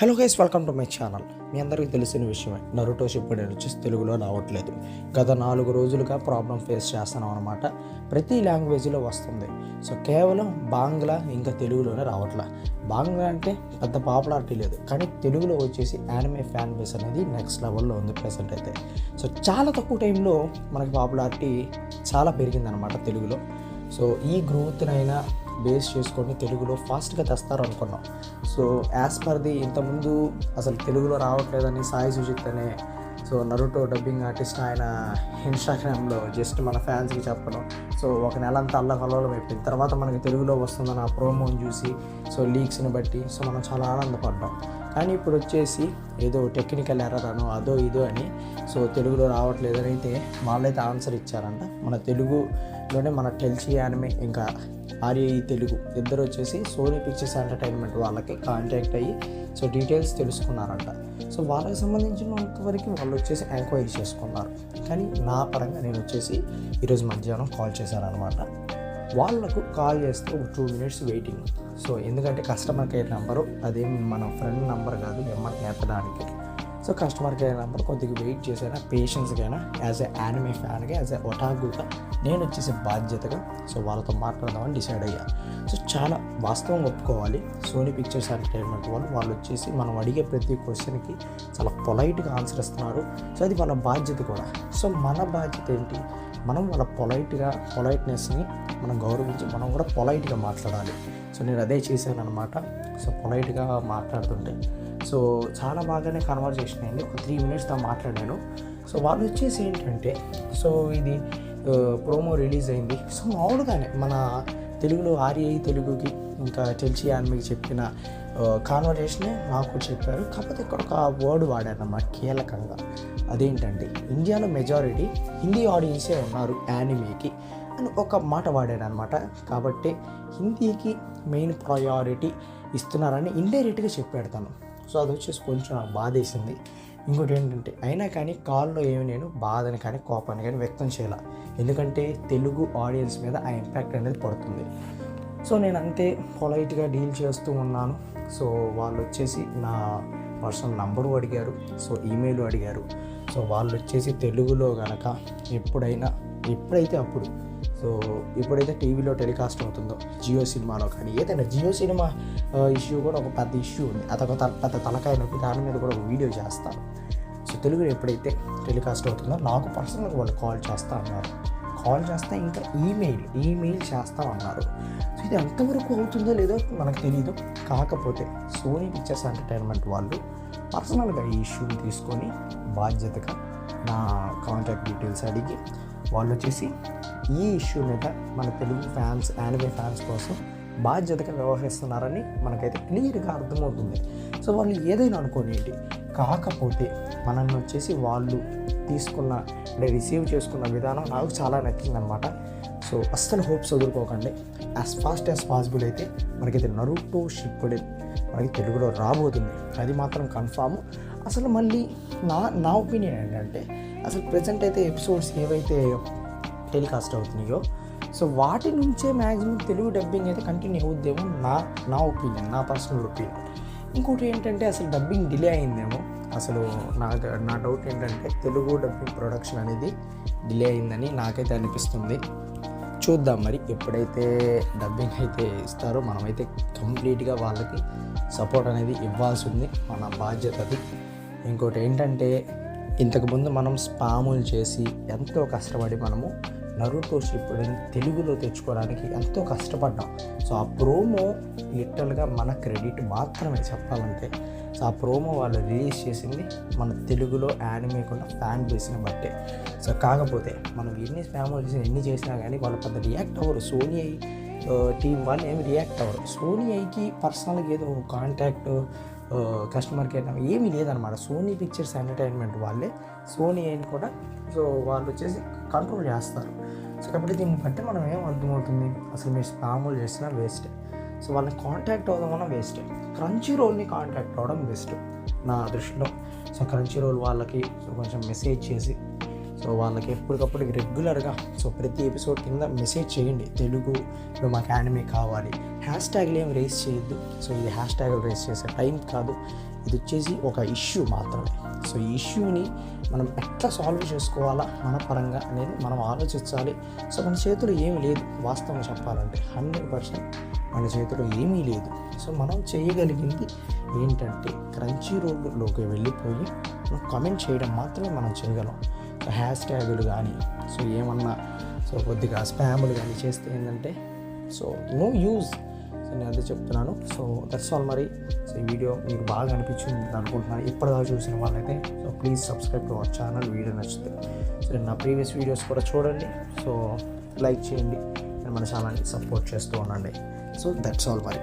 Hello guys, welcome to my channel. మీ అందరికీ తెలిసిన విషయమే, నరుటో షిప్పుడెన్ వచ్చేసి తెలుగులో రావట్లేదు. గత 4 రోజులుగా ప్రాబ్లం ఫేస్ చేస్తున్నాం అనమాట. ప్రతి లాంగ్వేజ్లో వస్తుంది. సో కేవలం బాంగ్లా ఇంకా తెలుగులోనే రావట్లే. బాంగ్లా అంటే పెద్ద పాపులారిటీ లేదు, కానీ తెలుగులో వచ్చేసి యానిమే ఫ్యాన్ బేస్ అనేది నెక్స్ట్ లెవెల్లో ఉంది ప్రెసెంట్ అయితే. సో చాలా తక్కువ టైంలో మనకి పాపులారిటీ చాలా పెరిగిందనమాట తెలుగులో. సో ఈ గ్రోత్నైనా బేస్ చేసుకొని తెలుగులో ఫాస్ట్గా తెస్తారు అనుకున్నాం. సో యాజ్ పర్ ది ఇంతకుముందు అసలు తెలుగులో రావట్లేదని సాయి సుజిత్ అనే నరుటో డబ్బింగ్ ఆర్టిస్ట్ ఆయన ఇన్స్టాగ్రామ్లో జస్ట్ మన ఫ్యాన్స్కి చెప్పడం. సో ఒక నెల అంతా అల్లకల్లోలం అయిపోయింది. తర్వాత మనకి తెలుగులో వస్తుందని ఆ ప్రోమోని చూసి లీక్స్ని బట్టి మనం చాలా ఆనందపడ్డాం. కానీ ఇప్పుడు వచ్చేసి ఏదో టెక్నికల్ ఎర్రర్ అనో అదో ఇదో అని తెలుగులో రావట్లేదని అయితే వాళ్ళైతే ఆన్సర్ ఇచ్చారంట. మన తెలుగులోనే మన టెల్చి యానిమే ఇంకా ఆర్ఐ తెలుగు ఇద్దరు వచ్చేసి సోనీ పిక్చర్స్ ఎంటర్టైన్మెంట్ వాళ్ళకి కాంటాక్ట్ అయ్యి డీటెయిల్స్ తెలుసుకున్నారంట. వాళ్ళకి సంబంధించినంతవరకు వాళ్ళు వచ్చేసి ఎంక్వైరీ చేసుకున్నారు. కానీ నా పరంగా నేను వచ్చేసి ఈరోజు మధ్యాహ్నం కాల్ చేశానమాట. వాళ్ళకు కాల్ చేస్తే ఒక 2 minutes వెయిటింగ్. ఎందుకంటే కస్టమర్ కేర్ నెంబరు అదేం మన ఫ్రెండ్ నెంబర్ కాదు ఎమ్మటి ఎత్తడానికి. కస్టమర్ కేర్ నెంబర్ కొద్దిగా వెయిట్ చేసైనా పేషెన్స్కైనా యాజ్ ఎ యానిమే ఫ్యాన్గా యాజ్ ఎ ఒటాకుగా నేను వచ్చేసి బాధ్యతగా వాళ్ళతో మాట్లాడదామని డిసైడ్ అయ్యా. చాలా వాస్తవం ఒప్పుకోవాలి, సోనీ పిక్చర్స్ ఎంటర్టైన్మెంట్ వాళ్ళు వచ్చేసి మనం అడిగే ప్రతి క్వశ్చన్కి చాలా పొలైట్గా ఆన్సర్ ఇస్తున్నారు. అది వాళ్ళ బాధ్యత కూడా. మన బాధ్యత ఏంటి, మనం వాళ్ళ పొలైట్నెస్ని మనం గౌరవించి మనం కూడా పొలైట్గా మాట్లాడాలి. నేను అదే చేశాను అనమాట. పొలైట్గా మాట్లాడుతుంటే చాలా బాగానే కన్వర్జేషన్ అయింది. ఒక 3 minutes మాట్లాడాను. వాళ్ళు వచ్చేసి ఏంటంటే ఇది ప్రోమో రిలీజ్ అయింది. మామూలుగానే మన తెలుగులో ఆర్ఐ తెలుగుకి ఇంకా టెల్చి యానిమేకి చెప్పిన కాన్వర్జేషనే నాకు చెప్పారు. కాకపోతే ఇక్కడ ఒక వర్డ్ వాడానన్నమాట కీలకంగా. అదేంటంటే ఇండియాలో మెజారిటీ హిందీ ఆడియన్సే ఉన్నారు యానిమేకి అని ఒక మాట వాడాడనమాట. కాబట్టి హిందీకి మెయిన్ ప్రయారిటీ ఇస్తున్నారని ఇండైరెక్ట్గా చెప్పాడు తను. అది వచ్చేసి కొంచెం నాకు బాధేసింది. ఇంకోటి ఏంటంటే అయినా కానీ కాల్లో ఏమి నేను బాధని కానీ కోపాన్ని కానీ వ్యక్తం చేయాల. ఎందుకంటే తెలుగు ఆడియన్స్ మీద ఆ ఇంపాక్ట్ అనేది పడుతుంది. నేను అంతే పొలైట్గా డీల్ చేస్తూ ఉన్నాను. వాళ్ళు వచ్చేసి నా పర్సనల్ నంబరు అడిగారు, ఈమెయిల్ అడిగారు. వాళ్ళు వచ్చేసి తెలుగులో కనుక ఎప్పుడైతే అప్పుడు ఇప్పుడైతే టీవీలో టెలికాస్ట్ అవుతుందో జియో సినిమాలో కానీ ఏదైనా జియో సినిమా ఇష్యూ కూడా ఒక పెద్ద ఇష్యూ ఉంది. అదొక పెద్ద తలకాయ నొప్పి. దాని మీద కూడా ఒక వీడియో చేస్తాను. తెలుగులో ఎప్పుడైతే టెలికాస్ట్ అవుతుందో నాకు పర్సనల్గా వాళ్ళు కాల్ చేస్తా అన్నారు. కాల్ చేస్తే ఇంకా ఈమెయిల్ చేస్తామన్నారు. ఇది ఎంతవరకు అవుతుందో లేదో మనకు తెలియదు. కాకపోతే సోనీ పిక్చర్స్ ఎంటర్టైన్మెంట్ వాళ్ళు పర్సనల్గా ఈ ఇష్యూని తీసుకొని బాధ్యతగా నా కాంటాక్ట్ డీటెయిల్స్ అడిగి వాళ్ళు వచ్చేసి ఈ ఇష్యూ మీద మన తెలుగు ఫ్యాన్స్ యానిమే ఫ్యాన్స్ కోసం బాధ్యతగా వ్యవహరిస్తున్నారని మనకైతే క్లియర్గా అర్థమవుతుంది. వాళ్ళు ఏదైనా అనుకోనియండి, కాకపోతే మనల్ని వచ్చేసి వాళ్ళు తీసుకున్న రిసీవ్ చేసుకున్న విధానం నాకు చాలా నచ్చిందనమాట. అస్సలు హోప్స్ వదులుకోకండి. యాజ్ ఫాస్ట్ యాజ్ పాసిబుల్ అయితే మనకైతే నరుటో షిప్పుడెన్ మనకి తెలుగులో రాబోతుంది. అది మాత్రం కన్ఫామ్. అసలు మళ్ళీ నా ఒపీనియన్ ఏంటంటే అసలు ప్రజెంట్ అయితే ఎపిసోడ్స్ ఏవైతే టెలికాస్ట్ అవుతున్నాయో వాటి నుంచే మ్యాక్సిమం తెలుగు డబ్బింగ్ అయితే కంటిన్యూ అవుద్దేమో నా ఒపీనియన్, నా పర్సనల్ ఒపీనియన్. ఇంకోటి ఏంటంటే అసలు డబ్బింగ్ డిలే అయిందేమో. అసలు నా డౌట్ ఏంటంటే తెలుగు డబ్బింగ్ ప్రొడక్షన్ అనేది డిలే అయిందని నాకైతే అనిపిస్తుంది. చూద్దాం మరి ఎప్పుడైతే డబ్బింగ్ అయితే ఇస్తారో మనమైతే కంప్లీట్గా వాళ్ళకి సపోర్ట్ అనేది ఇవ్వాల్సి ఉంది, మన బాధ్యత అది. ఇంకోటి ఏంటంటే ఇంతకుముందు మనం స్పాములు చేసి ఎంతో కష్టపడి మనము నరుటో షిప్పుడెన్ తెలుగులో తెచ్చుకోవడానికి ఎంతో కష్టపడ్డాం. ఆ ప్రోమో లిటరల్గా మన క్రెడిట్ మాత్రమే చెప్పాలంటే. ఆ ప్రోమో వాళ్ళు రిలీజ్ చేసింది మన తెలుగులో యానిమేకున్న ఫ్యాన్ బేస్ని బట్టే. కాకపోతే మనం ఎన్ని చేసినా కానీ వాళ్ళు పెద్ద రియాక్ట్ అవ్వరు. సోనీ టీం వాళ్ళు ఏమి రియాక్ట్ అవ్వరు. సోనీ ఐకి పర్సనల్గా ఏదో కాంటాక్ట్ కస్టమర్ కేర్ ఏమీ లేదనమాట. సోనీ పిక్చర్స్ ఎంటర్టైన్మెంట్ వాళ్ళే సోనీ ఐని కూడా వాళ్ళు వచ్చేసి కంట్రోల్ చేస్తారు. కాబట్టి దీన్ని బట్టి మనం ఏం అర్థమవుతుంది, అసలు మీరు స్పాములు చేసినా వేస్టే. వాళ్ళని కాంటాక్ట్ అవ్వడం వేస్టే. క్రంచీ రోల్ని కాంటాక్ట్ అవ్వడం బెస్ట్ నా దృష్టిలో. క్రంచీ రోల్ వాళ్ళకి కొంచెం మెసేజ్ చేసి వాళ్ళకి ఎప్పటికప్పుడు రెగ్యులర్గా ప్రతి ఎపిసోడ్ కింద మెసేజ్ చేయండి, తెలుగులో మాకు యానిమే కావాలి. హ్యాష్ ట్యాగ్లు ఏం రేస్ చేయొద్దు. ఇది హ్యాష్ ట్యాగ్లు రేస్ చేసే టైం కాదు. ఇది వచ్చేసి ఒక ఇష్యూ మాత్రమే. సో ఈ ఇష్యూని మనం ఎట్లా సాల్వ్ చేసుకోవాలా మన పరంగా అనేది మనం ఆలోచించాలి. సో మన చేతిలో ఏమీ లేదు, వాస్తవం చెప్పాలంటే 100% మన చేతిలో ఏమీ లేదు. సో మనం చేయగలిగింది ఏంటంటే క్రంచీ రోల్లోకి వెళ్ళిపోయి మనం కామెంట్ చేయడం మాత్రమే మనం చేయగలం. సో హ్యాష్ ట్యాగులు కానీ సో ఏమన్నా సో కొద్దిగా స్పాములు కానీ చేస్తే ఏంటంటే సో నో యూజ్. సో నేను అదే చెప్తున్నాను. సో దట్స్ ఆల్ మరి. సో ఈ వీడియో మీకు బాగా అనిపించింది అనుకుంటున్నాను. ఇప్పటిదాకా చూసిన వాళ్ళైతే so please subscribe to our channel. Video నచ్చితే సో నా ప్రీవియస్ వీడియోస్ కూడా చూడండి. సో లైక్ చేయండి అండ్ మన ఛానల్ని సపోర్ట్ చేస్తూ ఉండండి. సో దట్స్ ఆల్ మరి.